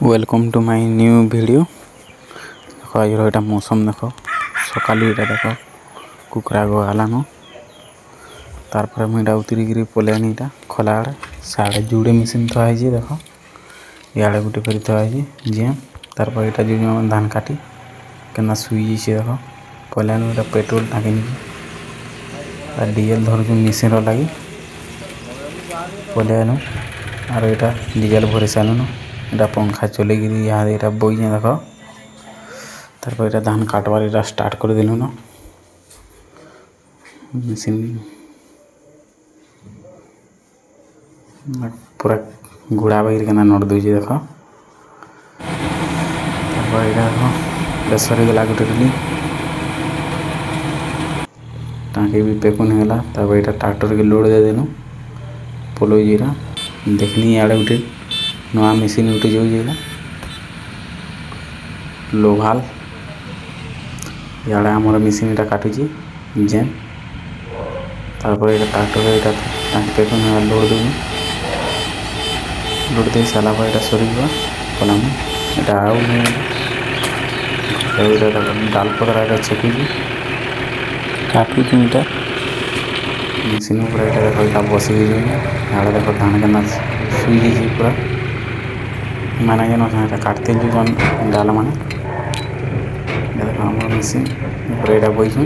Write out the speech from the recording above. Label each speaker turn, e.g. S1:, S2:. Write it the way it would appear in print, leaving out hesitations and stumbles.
S1: Welcome to my new video. देखो आज यहाँ मौसम देख सकालू यहाँ देख कुकरा गलान तार मुझे उतरिकी पलैनी यहाँ खोला आड़े साढ़े जुड़े मेसीन थी देख इे गोटे फिर थी जे तार यहाँ जो धान काटी के शुई देख पलैन यहाँ पेट्रोल टाँगी डीजेल धर मेसीन लगी पलैन और यहाँ डीजेल भरी सारूँ यहाँ पंखा चलेगी यहाँ बई देख तार यहाँ धान काटवार यहाँ स्टार्ट कर दिलु न मेसीन पूरा घुड़ा बहिर के नट दूसरी देख यहाँ प्रेसर गला गोटे डेली टाँगी भी पेकुन होगा तब यहाँ ट्रैक्टर के लोड दे देलु पोलो जीरा देखनी इे गोटे नुआ मेसीन उठी जाऊँ लोभाल इे आमर मेसीन यहाँ काटुची जेन तार यहाँ ट्रैक्टर यहाँ टाँगी पेकुन लोड दूँ लोड दे सारा यहाँ सरी कलाम यहाँ डाल पकड़ा यहाँ छेकुची काटुची यहाँ मेसीन पूरा बस यहाँ देख धान के शुई पूरा मैंने जेन काटते डाल मैंने देख मेसीन पूरा यहाँ बही